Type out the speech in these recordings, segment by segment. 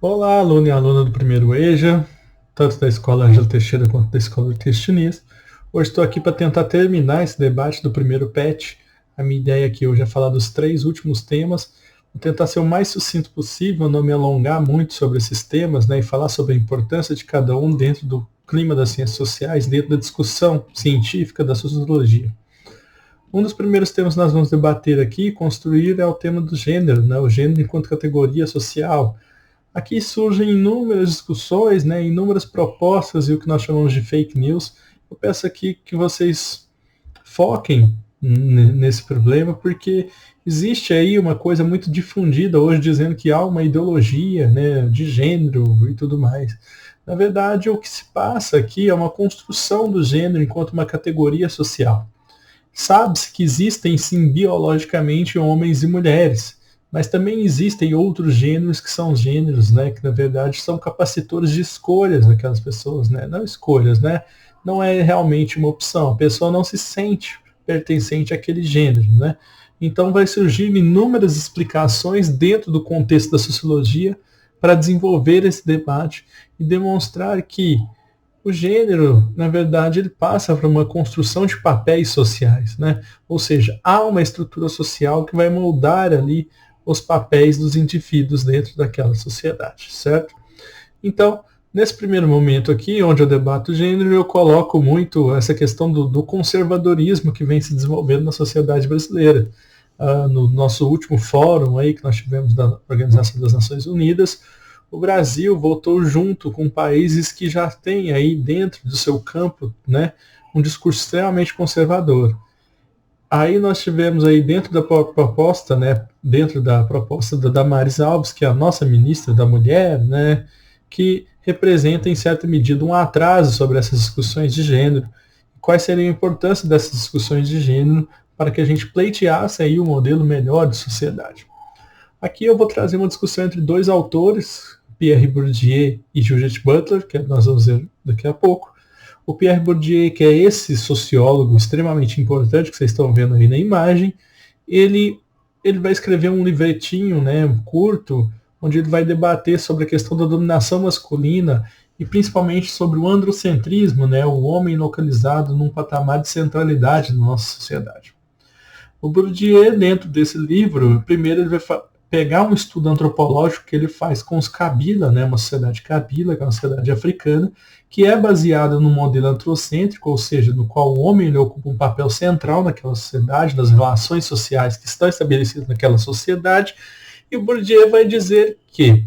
Olá, aluno e aluna do primeiro EJA, tanto da Escola Ângelo Teixeira quanto da Escola Orquestra. Hoje estou aqui para tentar terminar esse debate do primeiro PET. A minha ideia aqui hoje é falar dos 3 últimos temas. Vou tentar ser o mais sucinto possível, não me alongar muito sobre esses temas, né, e falar sobre a importância de cada um dentro do clima das ciências sociais, dentro da discussão científica da sociologia. Um dos primeiros temas que nós vamos debater aqui, construir, é o tema do gênero, né, o gênero enquanto categoria social. Aqui surgem inúmeras discussões, né, inúmeras propostas e o que nós chamamos de fake news. Eu peço aqui que vocês foquem nesse problema, porque existe aí uma coisa muito difundida hoje dizendo que há uma ideologia, né, de gênero e tudo mais. Na verdade, o que se passa aqui é uma construção do gênero enquanto uma categoria social. Sabe-se que existem, sim, biologicamente homens e mulheres, mas também existem outros gêneros que são gêneros, né, que na verdade são capacitores de escolhas daquelas pessoas, né, não escolhas, né, não é realmente uma opção, a pessoa não se sente pertencente àquele gênero, né. Então vai surgir inúmeras explicações dentro do contexto da sociologia para desenvolver esse debate e demonstrar que o gênero, na verdade, ele passa por uma construção de papéis sociais, né? Ou seja, há uma estrutura social que vai moldar ali os papéis dos indivíduos dentro daquela sociedade, certo? Então, nesse primeiro momento aqui, onde eu debato o gênero, eu coloco muito essa questão do conservadorismo que vem se desenvolvendo na sociedade brasileira. No nosso último fórum aí que nós tivemos da Organização das Nações Unidas, o Brasil votou junto com países que já têm aí dentro do seu campo, né, um discurso extremamente conservador. Aí nós tivemos aí dentro da proposta, né, dentro da proposta da Damares Alves, que é a nossa ministra da Mulher, né, que representa em certa medida um atraso sobre essas discussões de gênero. Quais seriam a importância dessas discussões de gênero para que a gente pleiteasse aí um modelo melhor de sociedade. Aqui eu vou trazer uma discussão entre dois autores, Pierre Bourdieu e Judith Butler, que nós vamos ver daqui a pouco. O Pierre Bourdieu, que é esse sociólogo extremamente importante que vocês estão vendo aí na imagem, ele vai escrever um livretinho, né, curto, onde ele vai debater sobre a questão da dominação masculina e principalmente sobre o androcentrismo, né, o homem localizado num patamar de centralidade na nossa sociedade. O Bourdieu, dentro desse livro, primeiro ele vai pegar um estudo antropológico que ele faz com os Kabila, né, uma sociedade Kabila, que é uma sociedade africana, que é baseada no modelo androcêntrico, ou seja, no qual o homem ele ocupa um papel central naquela sociedade, nas relações sociais que estão estabelecidas naquela sociedade, e o Bourdieu vai dizer que,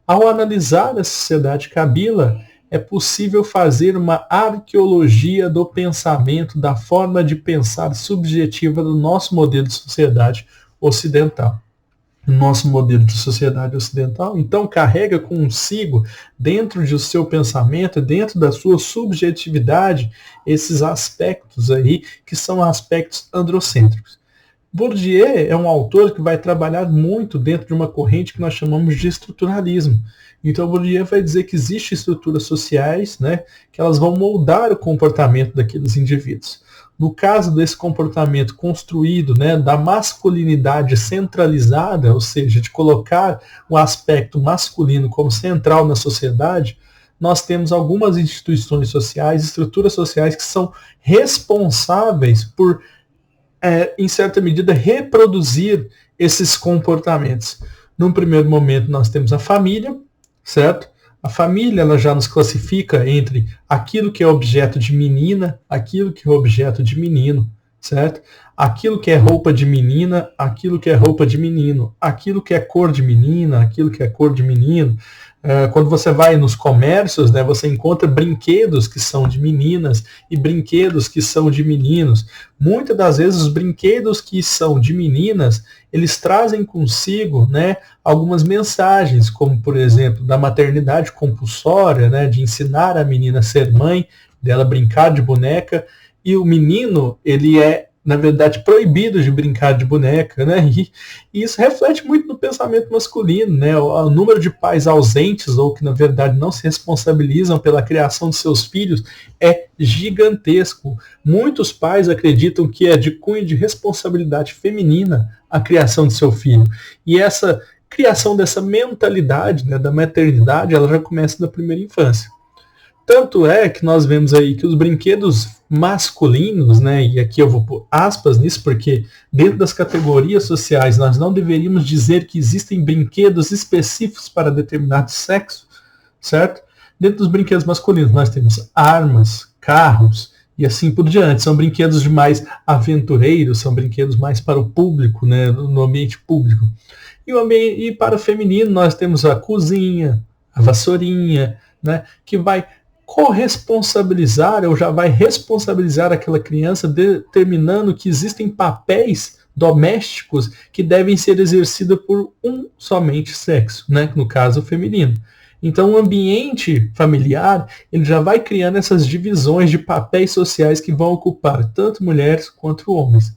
ao analisar a sociedade Kabila, é possível fazer uma arqueologia do pensamento, da forma de pensar subjetiva do nosso modelo de sociedade ocidental. O nosso modelo de sociedade ocidental, então, carrega consigo, dentro do seu pensamento, dentro da sua subjetividade, esses aspectos aí, que são aspectos androcêntricos. Bourdieu é um autor que vai trabalhar muito dentro de uma corrente que nós chamamos de estruturalismo. Então, Bourdieu vai dizer que existem estruturas sociais, né, que elas vão moldar o comportamento daqueles indivíduos. No caso desse comportamento construído, né, da masculinidade centralizada, ou seja, de colocar o aspecto masculino como central na sociedade, nós temos algumas instituições sociais, estruturas sociais que são responsáveis por, em certa medida, reproduzir esses comportamentos. Num primeiro momento, nós temos a família, certo? A família ela já nos classifica entre aquilo que é objeto de menina, aquilo que é objeto de menino, certo? Aquilo que é roupa de menina, aquilo que é roupa de menino, aquilo que é cor de menina, aquilo que é cor de menino. Quando você vai nos comércios, né, você encontra brinquedos que são de meninas e brinquedos que são de meninos. Muitas das vezes os brinquedos que são de meninas, eles trazem consigo, né, algumas mensagens, como por exemplo, da maternidade compulsória, né, de ensinar a menina a ser mãe, dela brincar de boneca, e o menino, ele é na verdade, proibido de brincar de boneca, né? E isso reflete muito no pensamento masculino, né? O número de pais ausentes ou que, na verdade, não se responsabilizam pela criação de seus filhos é gigantesco. Muitos pais acreditam que é de cunho de responsabilidade feminina a criação de seu filho. E criação dessa mentalidade, né, da maternidade, ela já começa na primeira infância. Tanto é que nós vemos aí que os brinquedos masculinos, né, e aqui eu vou pôr aspas nisso, porque dentro das categorias sociais nós não deveríamos dizer que existem brinquedos específicos para determinado sexo, certo? Dentro dos brinquedos masculinos nós temos armas, carros e assim por diante. São brinquedos de mais aventureiros, são brinquedos mais para o público, né, no ambiente público. E para o feminino nós temos a cozinha, a vassourinha, né, que vai corresponsabilizar ou já vai responsabilizar aquela criança, determinando que existem papéis domésticos que devem ser exercidos por um somente sexo, né? No caso, o feminino. Então, o ambiente familiar, ele já vai criando essas divisões de papéis sociais que vão ocupar tanto mulheres quanto homens.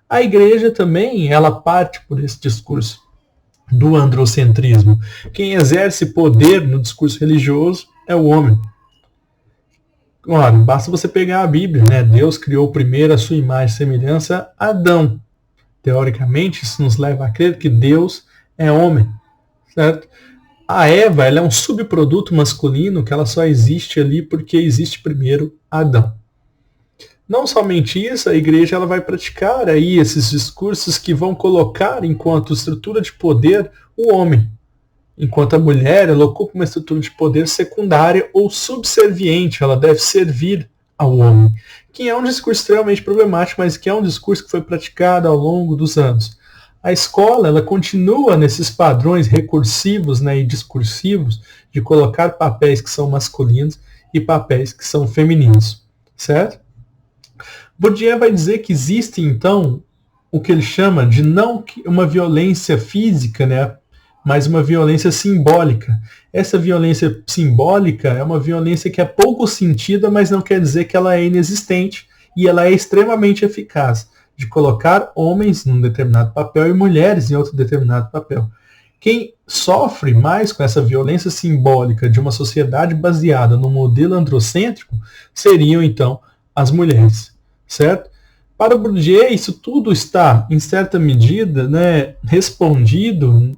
A igreja também, ela parte por esse discurso do androcentrismo. Quem exerce poder no discurso religioso é o homem. Ora, basta você pegar a Bíblia, né? Deus criou primeiro a sua imagem e semelhança, Adão. Teoricamente, isso nos leva a crer que Deus é homem, certo? A Eva, ela é um subproduto masculino que ela só existe ali porque existe primeiro Adão. Não somente isso, a igreja ela vai praticar aí esses discursos que vão colocar enquanto estrutura de poder o homem. Enquanto a mulher, ela ocupa uma estrutura de poder secundária ou subserviente, ela deve servir ao homem. Que é um discurso extremamente problemático, mas que é um discurso que foi praticado ao longo dos anos. A escola, ela continua nesses padrões recursivos, né, e discursivos de colocar papéis que são masculinos e papéis que são femininos, certo? Bourdieu vai dizer que existe, então, o que ele chama de não uma violência física, né, mas uma violência simbólica. Essa violência simbólica é uma violência que é pouco sentida, mas não quer dizer que ela é inexistente, e ela é extremamente eficaz, de colocar homens num determinado papel e mulheres em outro determinado papel. Quem sofre mais com essa violência simbólica de uma sociedade baseada no modelo androcêntrico seriam, então, as mulheres, certo? Para o Bourdieu, isso tudo está, em certa medida, né, respondido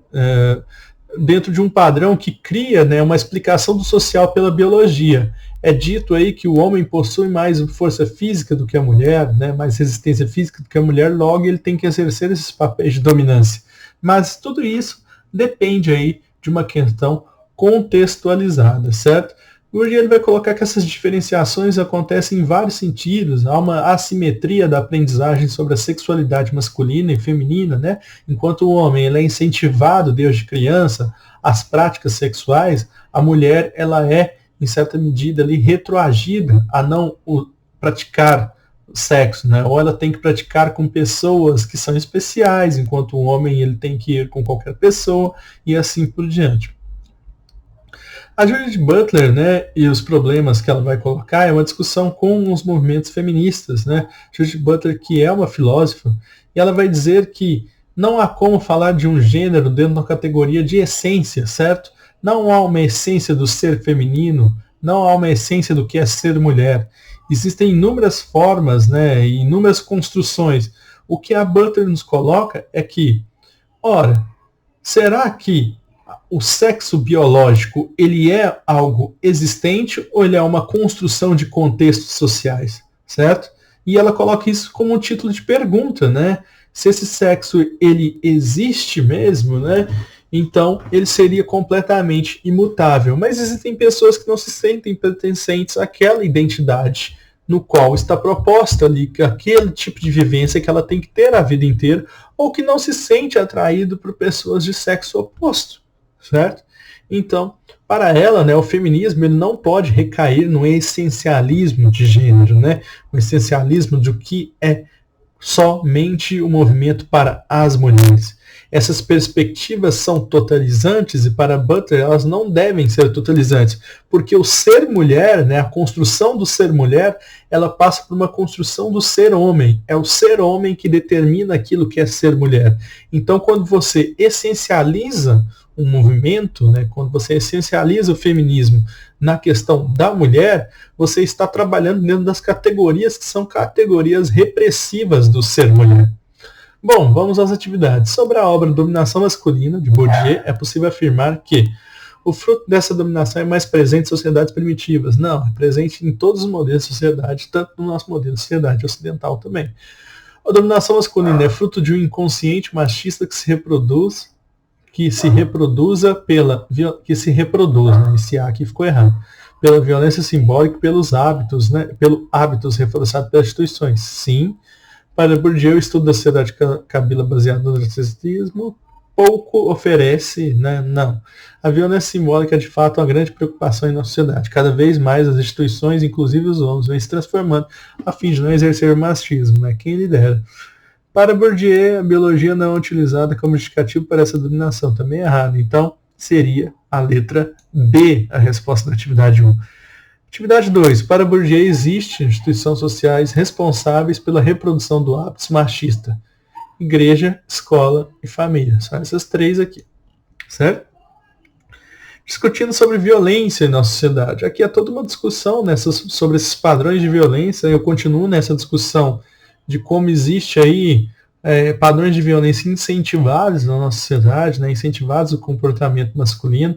dentro de um padrão que cria, né, uma explicação do social pela biologia. É dito aí que o homem possui mais força física do que a mulher, né, mais resistência física do que a mulher, logo ele tem que exercer esses papéis de dominância. Mas tudo isso depende aí de uma questão contextualizada, certo? Hoje ele vai colocar que essas diferenciações acontecem em vários sentidos. Há uma assimetria da aprendizagem sobre a sexualidade masculina e feminina, né? Enquanto o homem ele é incentivado desde criança às práticas sexuais, a mulher ela é, em certa medida, ali, retroagida a não praticar sexo, né? Ou ela tem que praticar com pessoas que são especiais, enquanto o homem ele tem que ir com qualquer pessoa e assim por diante. A Judith Butler, né, e os problemas que ela vai colocar é uma discussão com os movimentos feministas, né? Judith Butler, que é uma filósofa, e ela vai dizer que não há como falar de um gênero dentro da categoria de essência, certo? Não há uma essência do ser feminino, não há uma essência do que é ser mulher. Existem inúmeras formas, né, e inúmeras construções. O que a Butler nos coloca é que, ora, será que o sexo biológico ele é algo existente ou ele é uma construção de contextos sociais, certo? E ela coloca isso como um título de pergunta, né? Se esse sexo ele existe mesmo, né? Então ele seria completamente imutável. Mas existem pessoas que não se sentem pertencentes àquela identidade no qual está proposta ali aquele tipo de vivência que ela tem que ter a vida inteira, ou que não se sente atraído por pessoas de sexo oposto. Certo? Então, para ela, né, o feminismo ele não pode recair no essencialismo de gênero, né? O essencialismo do que é somente o movimento para as mulheres. Essas perspectivas são totalizantes e para Butler elas não devem ser totalizantes, porque o ser mulher, né, a construção do ser mulher, ela passa por uma construção do ser homem. É o ser homem que determina aquilo que é ser mulher. Então, quando você essencializa um movimento, né, quando você essencializa o feminismo na questão da mulher, você está trabalhando dentro das categorias que são categorias repressivas do ser mulher. Bom, vamos às atividades. Sobre a obra Dominação Masculina, de Bourdieu, é possível afirmar que o fruto dessa dominação é mais presente em sociedades primitivas. Não, é presente em todos os modelos de sociedade, tanto no nosso modelo de sociedade ocidental também. A dominação masculina é fruto de um inconsciente machista que se reproduz, né? Esse A aqui ficou errado. Pela violência simbólica e pelos hábitos, né? Pelo hábitos reforçados pelas instituições. Sim, para Bourdieu, o estudo da sociedade cabila baseado no narcisismo pouco oferece, né? Não. A violência simbólica é de fato uma grande preocupação em nossa sociedade. Cada vez mais as instituições, inclusive os homens, vêm se transformando a fim de não exercer o machismo, né? Quem lhe dera. Para Bourdieu, a biologia não é utilizada como justificativo para essa dominação. Também é errado. Então, seria a letra B a resposta da atividade 1. Atividade 2. Para Bourdieu, existem instituições sociais responsáveis pela reprodução do hábito machista. Igreja, escola e família. São essas três aqui. Certo? Discutindo sobre violência em nossa sociedade. Aqui há toda uma discussão sobre esses padrões de violência. Eu continuo nessa discussão de como existe aí padrões de violência incentivados na nossa sociedade, né, incentivados o comportamento masculino.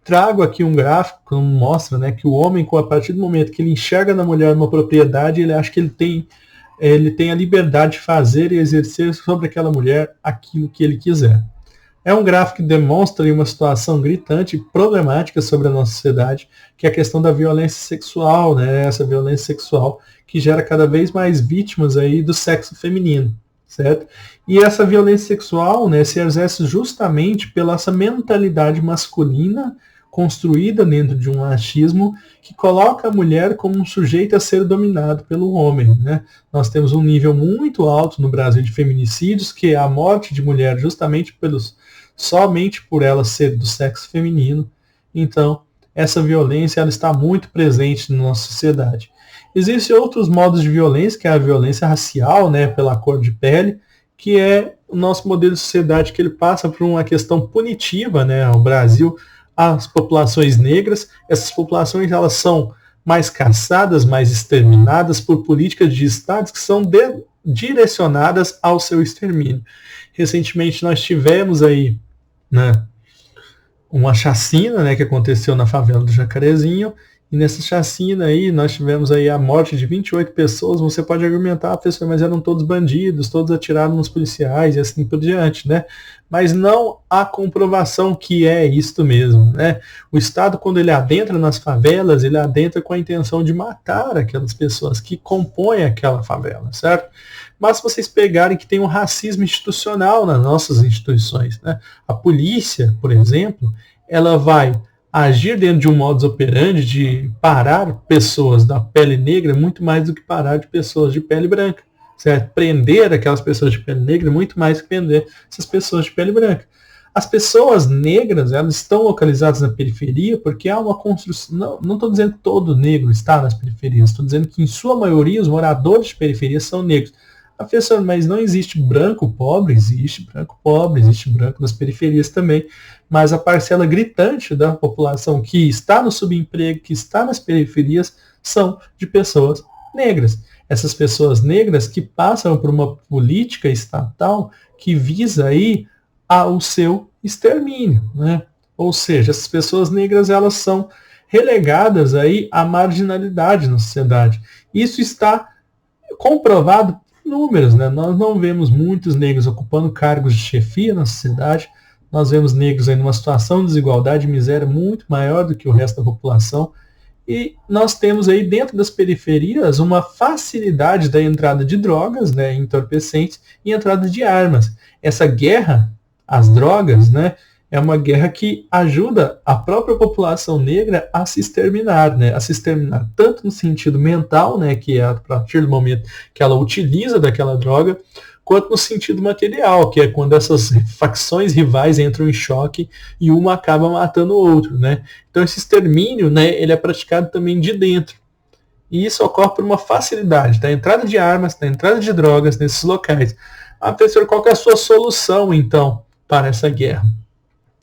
Trago aqui um gráfico que mostra, né, que o homem, a partir do momento que ele enxerga na mulher uma propriedade, ele acha que ele tem a liberdade de fazer e exercer sobre aquela mulher aquilo que ele quiser. É um gráfico que demonstra uma situação gritante e problemática sobre a nossa sociedade, que é a questão da violência sexual, né? Essa violência sexual que gera cada vez mais vítimas aí do sexo feminino, certo? E essa violência sexual, né, se exerce justamente pela essa mentalidade masculina construída dentro de um machismo que coloca a mulher como um sujeito a ser dominado pelo homem, né? Nós temos um nível muito alto no Brasil de feminicídios, que é a morte de mulher justamente somente por ela ser do sexo feminino. Então, essa violência ela está muito presente na nossa sociedade. Existem outros modos de violência, que é a violência racial, né, pela cor de pele, que é o nosso modelo de sociedade que ele passa por uma questão punitiva, né, o Brasil, as populações negras. Essas populações elas são mais caçadas, mais exterminadas por políticas de estados que são direcionadas ao seu extermínio. Recentemente nós tivemos aí, né, uma chacina, né, que aconteceu na favela do Jacarezinho, e nessa chacina aí nós tivemos aí a morte de 28 pessoas. Você pode argumentar, professor, mas eram todos bandidos, todos atiraram nos policiais e assim por diante, né? Mas não há comprovação que é isto mesmo, né? O Estado, quando ele adentra nas favelas, ele adentra com a intenção de matar aquelas pessoas que compõem aquela favela, certo? Mas se vocês pegarem que tem um racismo institucional nas nossas instituições, né? A polícia, por exemplo, ela vai agir dentro de um modus operandi de parar pessoas da pele negra muito mais do que parar de pessoas de pele branca, certo? Prender aquelas pessoas de pele negra muito mais do que prender essas pessoas de pele branca. As pessoas negras, elas estão localizadas na periferia porque há uma construção. Não estou dizendo que todo negro está nas periferias, estou dizendo que em sua maioria os moradores de periferia são negros. Professor, mas não existe branco pobre? Existe branco pobre, existe branco nas periferias também, mas a parcela gritante da população que está no subemprego, que está nas periferias, são de pessoas negras. Essas pessoas negras que passam por uma política estatal que visa aí ao seu extermínio, né? Ou seja, essas pessoas negras elas são relegadas aí à marginalidade na sociedade. Isso está comprovado números, né? Nós não vemos muitos negros ocupando cargos de chefia na sociedade, nós vemos negros aí numa situação de desigualdade e miséria muito maior do que o resto da população, e nós temos aí dentro das periferias uma facilidade da entrada de drogas, né, entorpecentes, e entrada de armas. Essa guerra às drogas, né, é uma guerra que ajuda a própria população negra a se exterminar, né? A se exterminar tanto no sentido mental, né, que é a partir do momento que ela utiliza daquela droga, quanto no sentido material, que é quando essas facções rivais entram em choque e uma acaba matando o outro, né? Então esse extermínio, né, ele é praticado também de dentro. E isso ocorre por uma facilidade da entrada de armas, da entrada de drogas nesses locais. Ah, professor, qual que é a sua solução, então, para essa guerra?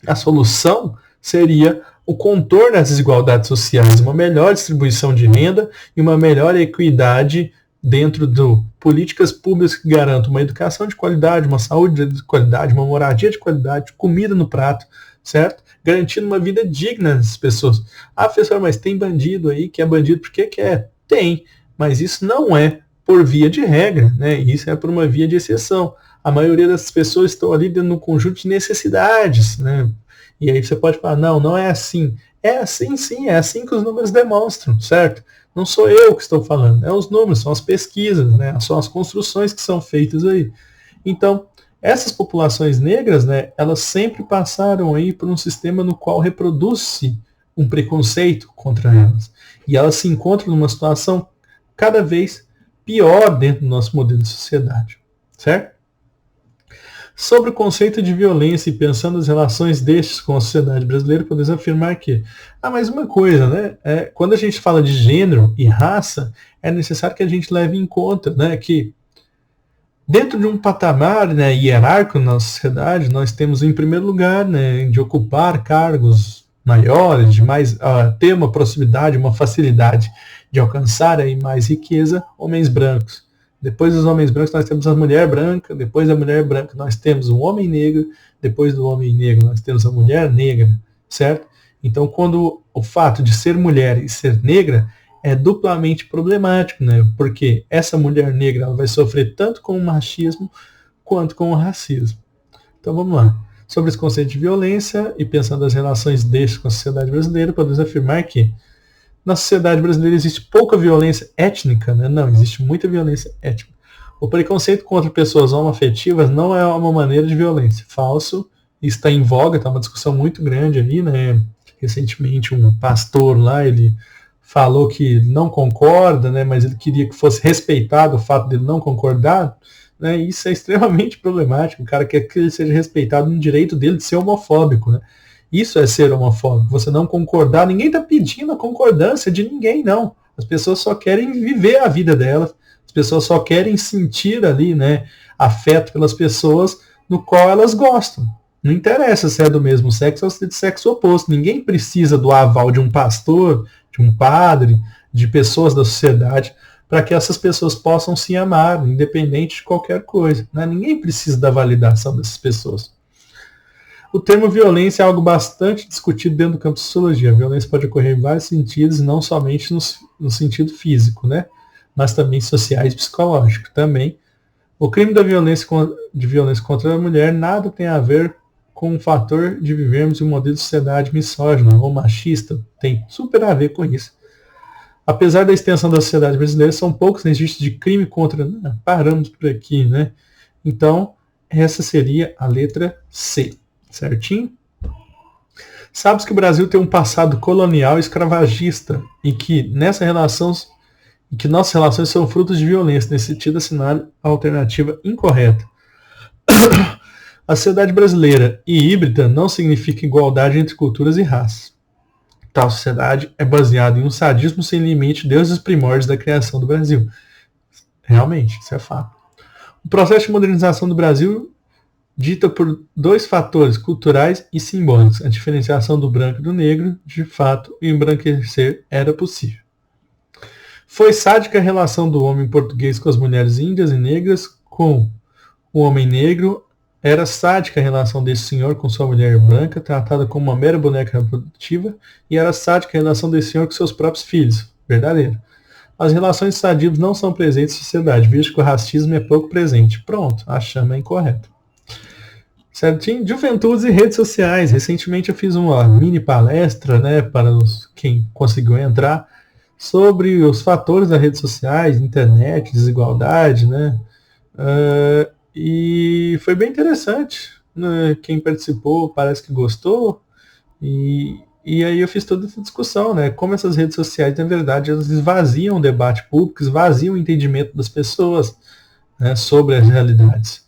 A solução seria o contorno das desigualdades sociais, uma melhor distribuição de renda e uma melhor equidade dentro de políticas públicas que garantam uma educação de qualidade, uma saúde de qualidade, uma moradia de qualidade, comida no prato, certo? Garantindo uma vida digna dessas pessoas. Ah, professor, mas tem bandido aí que é bandido porque quer? Tem, mas isso não é por via de regra, né? Isso é por uma via de exceção. A maioria dessas pessoas estão ali dentro de um conjunto de necessidades, né? E aí você pode falar, não, não é assim. É assim sim, é assim que os números demonstram, certo? Não sou eu que estou falando, é os números, são as pesquisas, né? São as construções que são feitas aí. Então, essas populações negras, né, elas sempre passaram aí por um sistema no qual reproduz-se um preconceito contra elas. E elas se encontram numa situação cada vez pior dentro do nosso modelo de sociedade, certo? Sobre o conceito de violência e pensando as relações destes com a sociedade brasileira, podemos afirmar que, mais uma coisa, né? Quando a gente fala de gênero e raça, é necessário que a gente leve em conta, né, que dentro de um patamar, né, hierárquico na sociedade, nós temos em primeiro lugar, né, de ocupar cargos maiores, de mais ter uma proximidade, uma facilidade de alcançar aí mais riqueza, homens brancos. Depois dos homens brancos nós temos a mulher branca, depois da mulher branca nós temos o homem negro, depois do homem negro nós temos a mulher negra, certo? Então, quando o fato de ser mulher e ser negra é duplamente problemático, né? Porque essa mulher negra ela vai sofrer tanto com o machismo quanto com o racismo. Então vamos lá. Sobre esse conceito de violência e pensando as relações deste com a sociedade brasileira, podemos afirmar que na sociedade brasileira existe pouca violência étnica, né? Não, existe muita violência étnica. O preconceito contra pessoas homoafetivas não é uma maneira de violência. Falso, está em voga, está uma discussão muito grande ali, né? Recentemente um pastor lá, ele falou que não concorda, né, mas ele queria que fosse respeitado o fato dele não concordar, né, isso é extremamente problemático. O cara quer que ele seja respeitado no direito dele de ser homofóbico, né? Isso é ser homofóbico, você não concordar, ninguém está pedindo a concordância de ninguém, não. As pessoas só querem viver a vida delas, as pessoas só querem sentir ali, né, afeto pelas pessoas no qual elas gostam. Não interessa se é do mesmo sexo ou se é de sexo oposto. Ninguém precisa do aval de um pastor, de um padre, de pessoas da sociedade, para que essas pessoas possam se amar, independente de qualquer coisa, né? Ninguém precisa da validação dessas pessoas. O termo violência é algo bastante discutido dentro do campo de sociologia. A violência pode ocorrer em vários sentidos, não somente no sentido físico, né? Mas também sociais e psicológico. Também, o crime da violência contra a mulher nada tem a ver com o fator de vivermos em um modelo de sociedade misógino ou machista. Tem super a ver com isso. Apesar da extensão da sociedade brasileira, são poucos registros de crime contra... Paramos por aqui, né? Então, essa seria a letra C. Certinho? Sabe-se que o Brasil tem um passado colonial e escravagista e que nossas relações são frutos de violência. Nesse sentido, assinar a alternativa incorreta. A sociedade brasileira e híbrida não significa igualdade entre culturas e raças. Tal sociedade é baseada em um sadismo sem limite desde os primórdios da criação do Brasil. Realmente, isso é fato. O processo de modernização do Brasil dita por dois fatores culturais e simbólicos. A diferenciação do branco e do negro, de fato, e embranquecer era possível. Foi sádica a relação do homem português com as mulheres índias e negras, com o homem negro. Era sádica a relação desse senhor com sua mulher branca, tratada como uma mera boneca reprodutiva, e era sádica a relação desse senhor com seus próprios filhos. Verdadeiro. As relações sadias não são presentes na sociedade, visto que o racismo é pouco presente. Pronto, a chama é incorreta. Certinho? Juventudes e redes sociais. Recentemente eu fiz uma mini palestra, né, para quem conseguiu entrar, sobre os fatores das redes sociais, internet, desigualdade, né? E foi bem interessante, né? Quem participou parece que gostou. E aí eu fiz toda essa discussão, né? Como essas redes sociais, na verdade, elas esvaziam o debate público, esvaziam o entendimento das pessoas, né, sobre as realidades.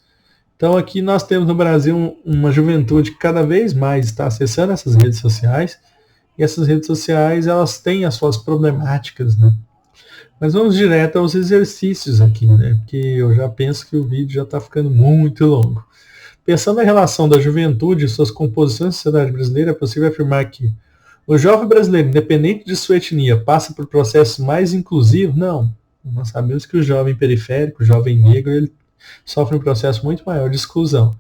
Então aqui nós temos no Brasil uma juventude que cada vez mais está acessando essas redes sociais, e essas redes sociais elas têm as suas problemáticas, né? Mas vamos direto aos exercícios aqui, né? Porque eu já penso que o vídeo já está ficando muito longo. Pensando na relação da juventude e suas composições na sociedade brasileira, é possível afirmar que o jovem brasileiro, independente de sua etnia, passa por processos mais inclusivos? Não, Nós sabemos que o jovem periférico, o jovem negro, ele sofre um processo muito maior de exclusão.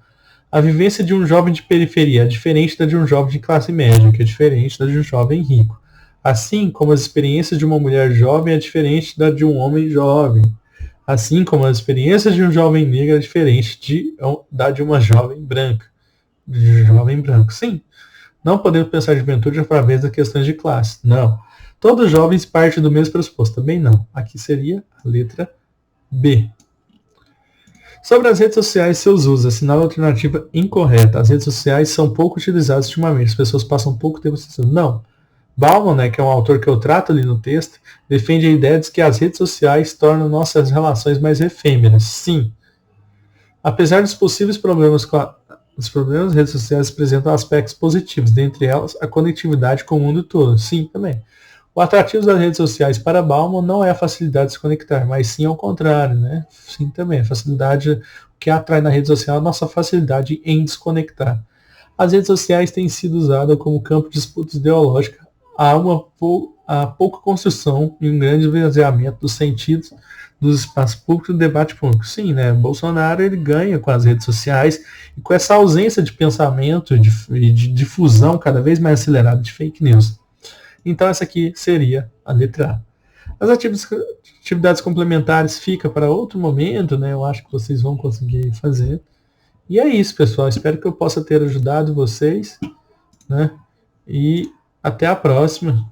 A vivência de um jovem de periferia é diferente da de um jovem de classe média, que é diferente da de um jovem rico. Assim como as experiências de uma mulher jovem é diferente da de um homem jovem. Assim como as experiências de um jovem negro é diferente da de uma jovem branca. De um jovem branco, sim. Não podemos pensar a juventude através das questões de classe. Não. Todos os jovens partem do mesmo pressuposto. Também não. Aqui seria a letra B. Sobre as redes sociais e seus usos, assinala a alternativa incorreta. As redes sociais são pouco utilizadas ultimamente. As pessoas passam pouco tempo acessando. Não. Bauman, né, que é um autor que eu trato ali no texto, defende a ideia de que as redes sociais tornam nossas relações mais efêmeras. Sim. Apesar dos possíveis problemas os problemas das redes sociais apresentam aspectos positivos, dentre elas a conectividade com o mundo todo. Sim, também. O atrativo das redes sociais para Bauman não é a facilidade de se conectar, mas sim ao contrário, né? Sim, também. A facilidade, o que atrai na rede social é a nossa facilidade em desconectar. As redes sociais têm sido usadas como campo de disputa ideológica. Há pouca construção e um grande esvaziamento dos sentidos dos espaços públicos e do debate público. Sim, né? Bolsonaro ele ganha com as redes sociais e com essa ausência de pensamento e de difusão cada vez mais acelerada de fake news. Então essa aqui seria a letra A. As atividades complementares fica para outro momento, né? Eu acho que vocês vão conseguir fazer. E é isso, pessoal. Espero que eu possa ter ajudado vocês, né? E até a próxima.